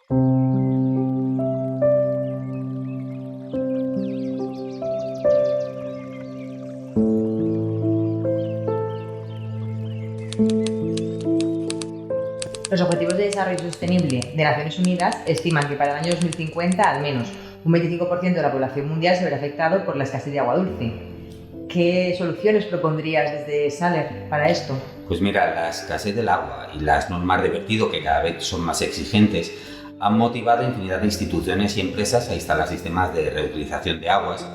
Los Objetivos de Desarrollo Sostenible de Naciones Unidas estiman que para el año 2050 al menos un 25% de la población mundial se verá afectado por la escasez de agua dulce. ¿Qué soluciones propondrías desde Saler para esto? Pues mira, la escasez del agua y las normas de vertido, que cada vez son más exigentes, han motivado a infinidad de instituciones y empresas a instalar sistemas de reutilización de aguas,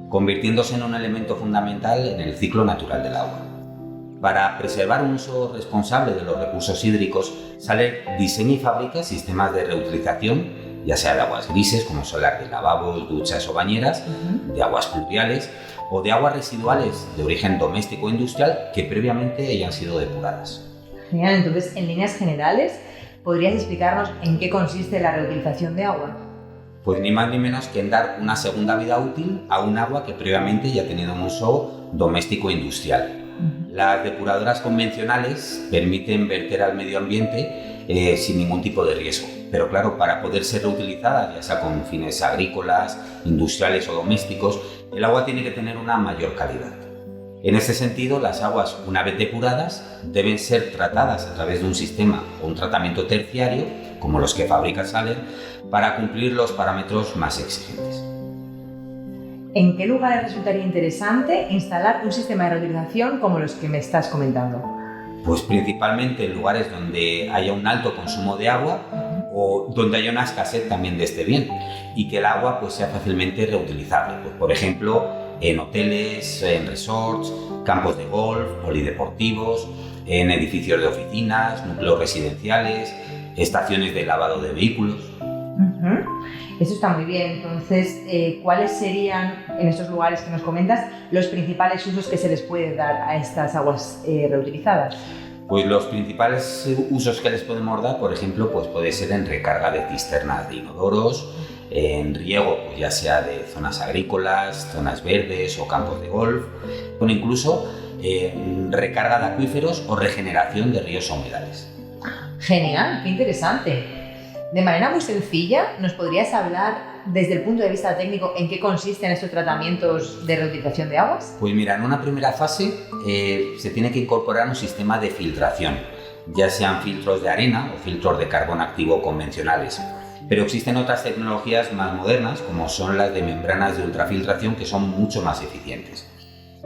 convirtiéndose en un elemento fundamental en el ciclo natural del agua. Para preservar un uso responsable de los recursos hídricos, Saler diseña y fabrica sistemas de reutilización, ya sea de aguas grises, como son las de lavabos, duchas o bañeras, de aguas pluviales o de aguas residuales de origen doméstico o industrial que previamente hayan sido depuradas. Genial, entonces, en líneas generales, ¿podrías explicarnos en qué consiste la reutilización de agua? Pues ni más ni menos que en dar una segunda vida útil a un agua que previamente ya ha tenido un uso doméstico e industrial. Las depuradoras convencionales permiten verter al medio ambiente sin ningún tipo de riesgo, pero claro, para poder ser reutilizada, ya sea con fines agrícolas, industriales o domésticos, el agua tiene que tener una mayor calidad. En este sentido, las aguas, una vez depuradas, deben ser tratadas a través de un sistema o un tratamiento terciario, como los que fabrica Saler, para cumplir los parámetros más exigentes. ¿En qué lugares resultaría interesante instalar un sistema de reutilización como los que me estás comentando? Pues principalmente en lugares donde haya un alto consumo de agua o donde haya una escasez también de este bien y que el agua pues, sea fácilmente reutilizable. Pues, por ejemplo, en hoteles, en resorts, campos de golf, polideportivos, en edificios de oficinas, núcleos residenciales, estaciones de lavado de vehículos. Eso está muy bien. Entonces, ¿cuáles serían, en estos lugares que nos comentas, los principales usos que se les puede dar a estas aguas reutilizadas? Pues los principales usos que les podemos dar, por ejemplo, pues puede ser en recarga de cisternas de inodoros, en riego, pues ya sea de zonas agrícolas, zonas verdes o campos de golf, o incluso recarga de acuíferos o regeneración de ríos o humedales. Genial, qué interesante. De manera muy sencilla, ¿nos podrías hablar desde el punto de vista técnico en qué consisten estos tratamientos de reutilización de aguas? Pues mira, en una primera fase se tiene que incorporar un sistema de filtración, ya sean filtros de arena o filtros de carbón activo convencionales. Pero existen otras tecnologías más modernas, como son las de membranas de ultrafiltración, que son mucho más eficientes.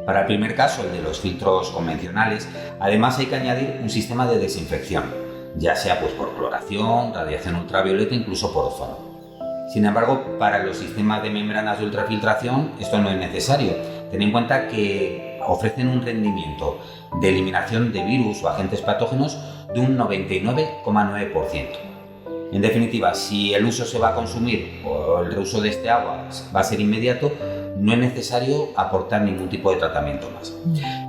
Para el primer caso, el de los filtros convencionales, además hay que añadir un sistema de desinfección, ya sea pues por cloración, radiación ultravioleta, incluso por ozono. Sin embargo, para los sistemas de membranas de ultrafiltración esto no es necesario. Ten en cuenta que ofrecen un rendimiento de eliminación de virus o agentes patógenos de un 99,9%. En definitiva, si el uso se va a consumir o el reuso de este agua va a ser inmediato, no es necesario aportar ningún tipo de tratamiento más.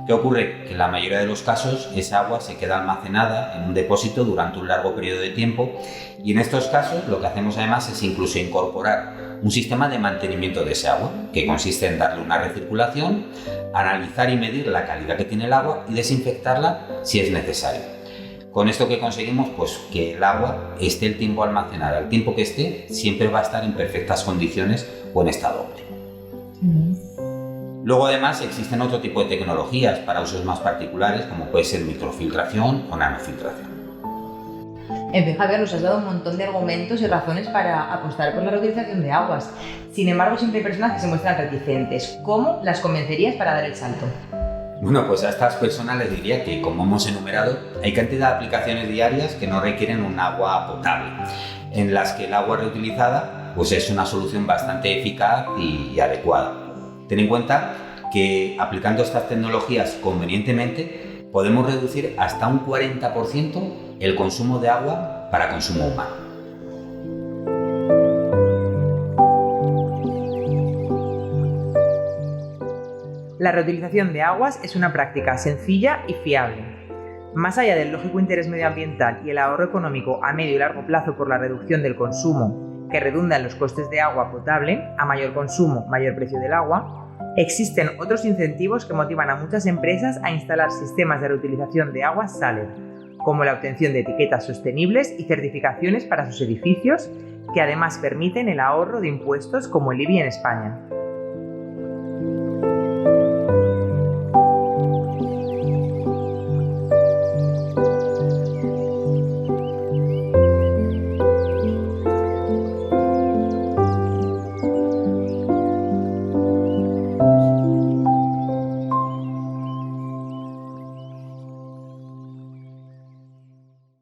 ¿Qué ocurre? Que en la mayoría de los casos esa agua se queda almacenada en un depósito durante un largo periodo de tiempo y en estos casos lo que hacemos además es incluso incorporar un sistema de mantenimiento de ese agua que consiste en darle una recirculación, analizar y medir la calidad que tiene el agua y desinfectarla si es necesario. Con esto que conseguimos, pues que el agua esté el tiempo almacenada, al tiempo que esté, siempre va a estar en perfectas condiciones o en estado óptimo. Luego además existen otro tipo de tecnologías para usos más particulares como puede ser microfiltración o nanofiltración. En fin, Javier, nos has dado un montón de argumentos y razones para apostar por la reutilización de aguas. Sin embargo, siempre hay personas que se muestran reticentes. ¿Cómo las convencerías para dar el salto? Bueno, pues a estas personas les diría que, como hemos enumerado, hay cantidad de aplicaciones diarias que no requieren un agua potable, en las que el agua reutilizada pues es una solución bastante eficaz y adecuada. Ten en cuenta que aplicando estas tecnologías convenientemente podemos reducir hasta un 40% el consumo de agua para consumo humano. La reutilización de aguas es una práctica sencilla y fiable. Más allá del lógico interés medioambiental y el ahorro económico a medio y largo plazo por la reducción del consumo, que redunda en los costes de agua potable, a mayor consumo, mayor precio del agua, existen otros incentivos que motivan a muchas empresas a instalar sistemas de reutilización de aguas Saler, como la obtención de etiquetas sostenibles y certificaciones para sus edificios que además permiten el ahorro de impuestos como el IBI en España.